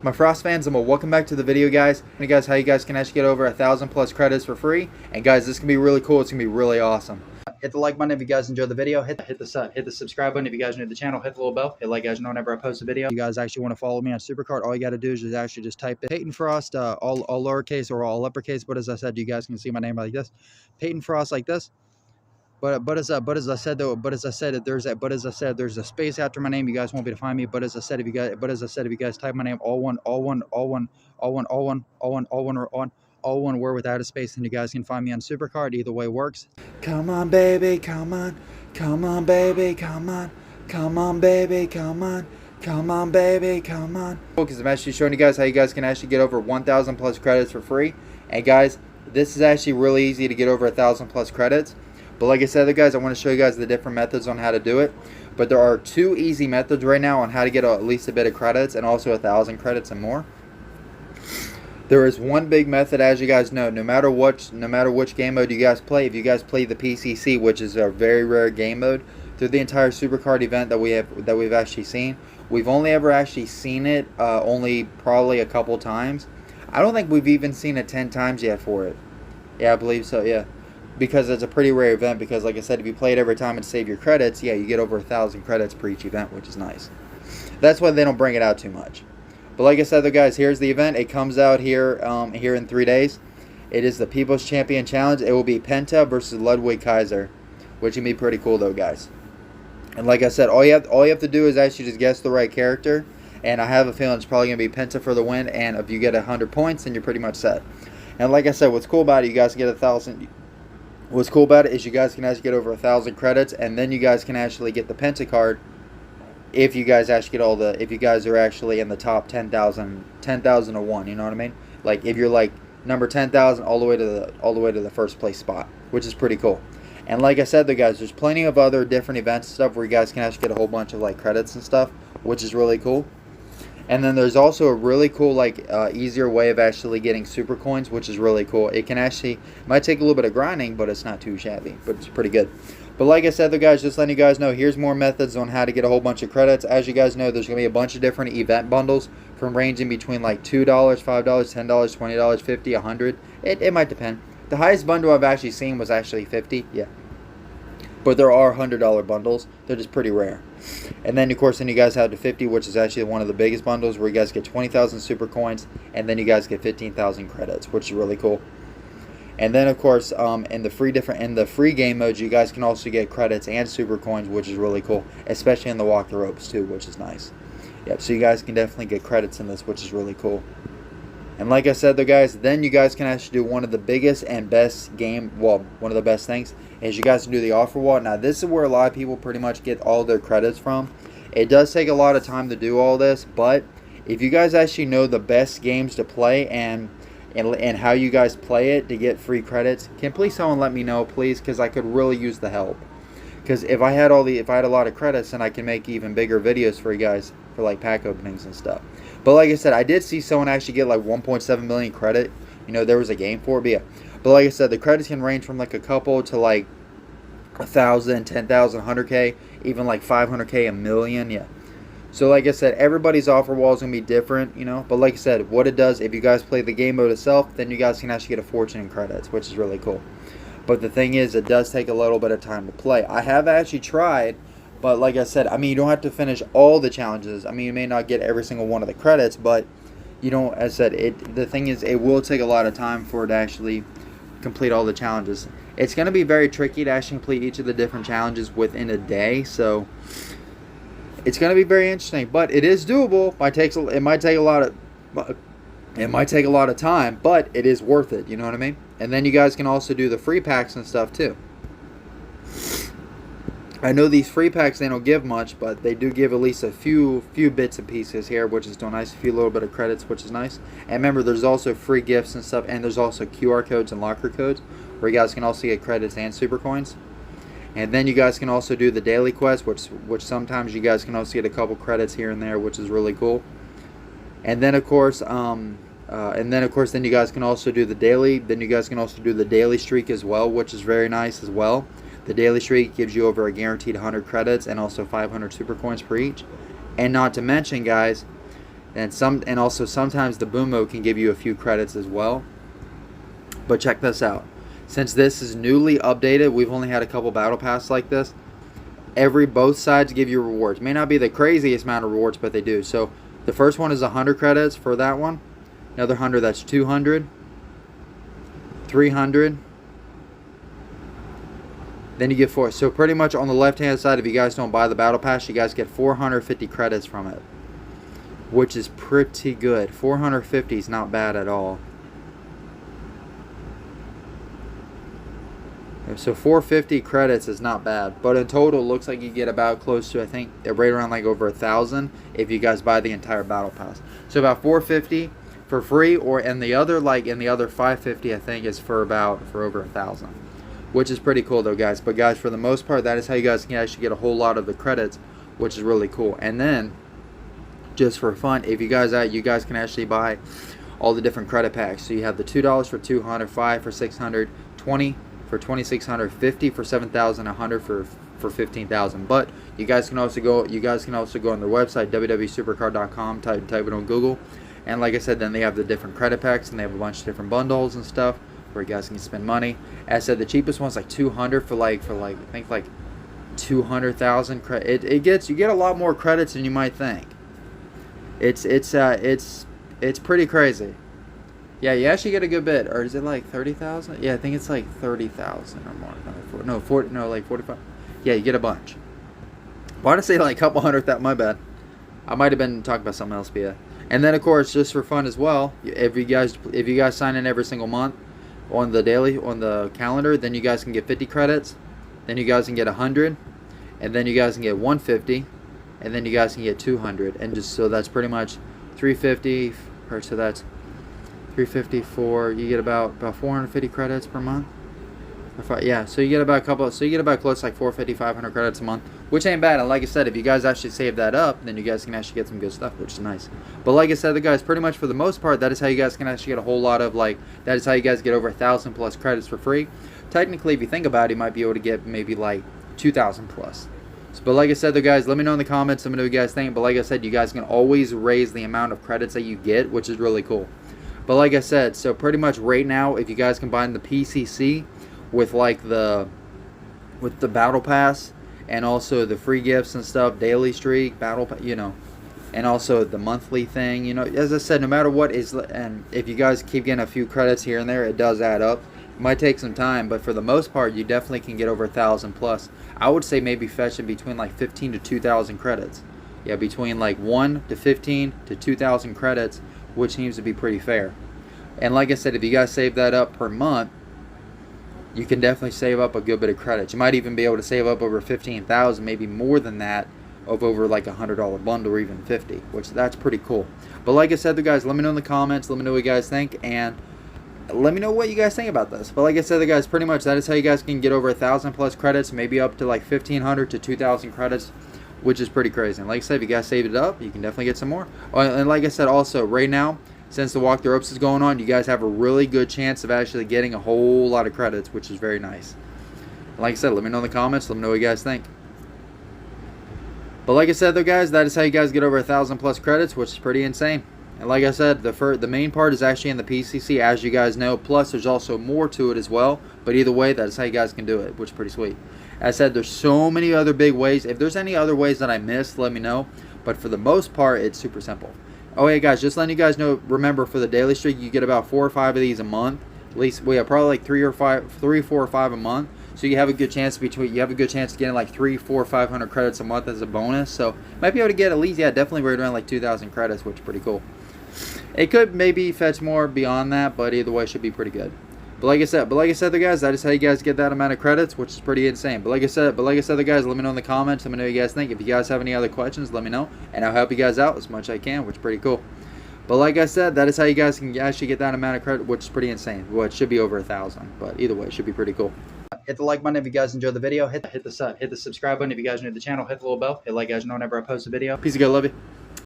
My Frost fans, welcome back to the video, guys. Hey guys, how you guys can actually get over 1,000+ credits for free. And guys, this can be really cool. It's gonna be really awesome. Hit the like button if you guys enjoyed the video. Hit the subscribe button if you guys are new to the channel. Hit the little bell. Hit like guys know whenever I post a video. If you guys actually want to follow me on SuperCard, all you got to do is just type in PaytonFrost, all lowercase or all uppercase. But as I said, you guys can see my name like this, PaytonFrost like this. But as I said, there's a space after my name. You guys won't be able to find me. But as I said, if you guys type my name all one word without a space, then you guys can find me on SuperCard. Either way works. Come on, baby, come on, come on, baby, come on, come on, baby, come on. Come on, baby, come on. Because I'm actually showing you guys how you guys can actually get over 1,000+ credits for free. And guys, this is actually really easy to get over 1,000+ credits. But like I said, guys, I want to show you guys the different methods on how to do it. But there are 2 easy methods right now on how to get at least a bit of credits and also 1,000 credits and more. There is one big method, as you guys know, no matter which game mode you guys play. If you guys play the PCC, which is a very rare game mode, through the entire SuperCard event that we've actually seen, we've only ever actually seen it only probably a couple times. I don't think we've even seen it 10 times yet for it. Yeah, I believe so. Yeah. Because it's a pretty rare event, because like I said, if you play it every time and save your credits, yeah, you get over 1,000 credits per each event, which is nice. That's why they don't bring it out too much. But like I said, though, guys, here's the event. It comes out here in 3 days. It is the People's Champion Challenge. It will be Penta versus Ludwig Kaiser, which can be pretty cool, though, guys. And like I said, all you have to do is actually just guess the right character, and I have a feeling it's probably going to be Penta for the win, and if you get 100 points, then you're pretty much set. And like I said, what's cool about it, you guys get 1,000... What's cool about it is you guys can actually get over 1,000 credits, and then you guys can actually get the Penta card if you guys actually get if you guys are actually in the top 10,000 to 1, you know what I mean? Like if you're like number 10,000 all the way to the first place spot, which is pretty cool. And like I said, though, guys, there's plenty of other different events and stuff where you guys can actually get a whole bunch of like credits and stuff, which is really cool. And then there's also a really cool, easier way of actually getting super coins, which is really cool. It might take a little bit of grinding, but it's not too shabby, but it's pretty good. But like I said, though, guys, just letting you guys know, here's more methods on how to get a whole bunch of credits. As you guys know, there's going to be a bunch of different event bundles from ranging between like $2, $5, $10, $20, $50, $100. It might depend. The highest bundle I've actually seen was actually $50, yeah. But there are $100 bundles. They're just pretty rare. And then, of course, you guys have the 50, which is actually one of the biggest bundles, where you guys get 20,000 super coins, and then you guys get 15,000 credits, which is really cool. And then, of course, in the free game modes, you guys can also get credits and super coins, which is really cool, especially in the walk the ropes too, which is nice. Yep. So you guys can definitely get credits in this, which is really cool. And like I said, though, guys, then you guys can actually do one of the biggest and best one of the best things is you guys can do the offer wall. Now, this is where a lot of people pretty much get all their credits from. It does take a lot of time to do all this, but if you guys actually know the best games to play and how you guys play it to get free credits, can please someone let me know, please, because I could really use the help. Because if I had a lot of credits, then I can make even bigger videos for you guys for like pack openings and stuff. But like I said, I did see someone actually get like 1.7 million credit. You know, there was a game for it, but yeah. But like I said, the credits can range from like a couple to like 1,000, 10,000, 100K, even like 500K, a million, yeah. So like I said, everybody's offer wall is going to be different, you know. But like I said, what it does, if you guys play the game mode itself, then you guys can actually get a fortune in credits, which is really cool. But the thing is, it does take a little bit of time to play. I have actually tried, but like I said, I mean, you don't have to finish all the challenges. I mean, you may not get every single one of the credits, but you don't, as I said, the thing is, it will take a lot of time for it to actually complete all the challenges. It's going to be very tricky to actually complete each of the different challenges within a day, so it's going to be very interesting, but it is doable. It might take a lot of time, but it is worth it, you know what I mean? And then you guys can also do the free packs and stuff too. I know these free packs, they don't give much, but they do give at least a few bits and pieces here, which is still nice. A few little bit of credits, which is nice. And remember, there's also free gifts and stuff, and there's also QR codes and locker codes, where you guys can also get credits and super coins. And then you guys can also do the daily quest, which sometimes you guys can also get a couple credits here and there, which is really cool. And then of course, then you guys can also do the daily. Then you guys can also do the daily streak as well, which is very nice as well. The daily streak gives you over a guaranteed 100 credits and also 500 super coins per each. And not to mention, guys, and also sometimes the boom mode can give you a few credits as well. But check this out. Since this is newly updated, we've only had a couple battle pass like this. Both sides give you rewards. May not be the craziest amount of rewards, but they do. So the first one is 100 credits for that one. Another 100, that's 200, 300. Then you get 4. So pretty much on the left-hand side, if you guys don't buy the battle pass, you guys get 450 credits from it, which is pretty good. 450 is not bad at all. So 450 credits is not bad, but in total, it looks like you get about close to, I think, right around like over 1,000 if you guys buy the entire battle pass. So about 450 for free, or in the other 550, I think, is for over 1,000, which is pretty cool though, guys. But guys, for the most part, that is how you guys can actually get a whole lot of the credits, which is really cool. And then, just for fun, if you guys can actually buy all the different credit packs. So you have the $2 for 200, 5 for 600, 20 for 2,600, 50 for 7,000, 100 for 15,000. But you guys can also go on their website, www.supercard.com, type it on Google, and like I said, then they have the different credit packs, and they have a bunch of different bundles and stuff where you guys can spend money. As I said, the cheapest one's like 200 for I think like 200,000 credit. You get a lot more credits than you might think. It's pretty crazy. Yeah, you actually get a good bit. Or is it like 30,000? Yeah, I think it's like 30,000 or more. No, 40. No, like 45. Yeah, you get a bunch. Why did I say like a couple hundred? That my bad. I might have been talking about something else, but yeah. And then of course, just for fun as well, if you guys sign in every single month on the calendar, then you guys can get 50 credits. Then you guys can get 100, and then you guys can get 150, and then you guys can get 200, and just so that's pretty much 350. Or so that's 354. You get about 450 credits per month. Yeah, so you get about close to like 450, 500 credits a month, which ain't bad. And like I said, if you guys actually save that up, then you guys can actually get some good stuff, which is nice. But like I said, the guys, pretty much for the most part, that is how you guys can actually get a whole lot of that is how you guys get over 1,000 plus credits for free. Technically, if you think about it, you might be able to get maybe like 2,000 plus. But like I said, the guys, let me know in the comments. Let me know what you guys think. But like I said, you guys can always raise the amount of credits that you get, which is really cool. But like I said, so pretty much right now, if you guys combine the PCC with the battle pass and also the free gifts and stuff, daily streak, and also the monthly thing, as I said, no matter what and if you guys keep getting a few credits here and there, it does add up. It might take some time, but for the most part, you definitely can get over 1,000 plus. I would say maybe fetching between like 15 to 2,000 credits. Yeah, between like 1 to 15 to 2,000 credits, which seems to be pretty fair. And like I said, if you guys save that up per month, you can definitely save up a good bit of credits. You might even be able to save up over 15,000, maybe more than that, of over like $100 bundle or even 50, which that's pretty cool. But like I said, the guys, let me know in the comments. Let me know what you guys think, and let me know what you guys think about this. But like I said, the guys, pretty much that is how you guys can get over 1,000 plus credits, maybe up to like 1,500 to 2,000 credits, which is pretty crazy. And like I said, if you guys saved it up, you can definitely get some more. And like I said, also right now, since the Walk the Ropes is going on, you guys have a really good chance of actually getting a whole lot of credits, which is very nice. And like I said, let me know in the comments. Let me know what you guys think. But like I said, though, guys, that is how you guys get over 1,000 plus credits, which is pretty insane. And like I said, the main part is actually in the PCC, as you guys know. Plus, there's also more to it as well. But either way, that's how you guys can do it, which is pretty sweet. As I said, there's so many other big ways. If there's any other ways that I missed, let me know. But for the most part, it's super simple. Oh, hey, guys, just letting you guys know, remember, for the daily streak, you get about 4 or 5 of these a month. At least, well, yeah, probably like 3, 4, or 5 a month. So you have a good chance of getting like 3, 4, 500 credits a month as a bonus. So you might be able to get at least, yeah, definitely right around like 2,000 credits, which is pretty cool. It could maybe fetch more beyond that, but either way, it should be pretty good. But like I said, the guys, that is how you guys get that amount of credits, which is pretty insane. But like I said, the guys, let me know in the comments. Let me know what you guys think. If you guys have any other questions, let me know, and I'll help you guys out as much as I can, which is pretty cool. But like I said, that is how you guys can actually get that amount of credit, which is pretty insane. Well, it should be over 1,000, but either way, it should be pretty cool. Hit the like button if you guys enjoyed the video. Hit the subscribe button if you guys are new to the channel. Hit the little bell. Hit like, guys, know whenever I post a video. Peace and good, love you.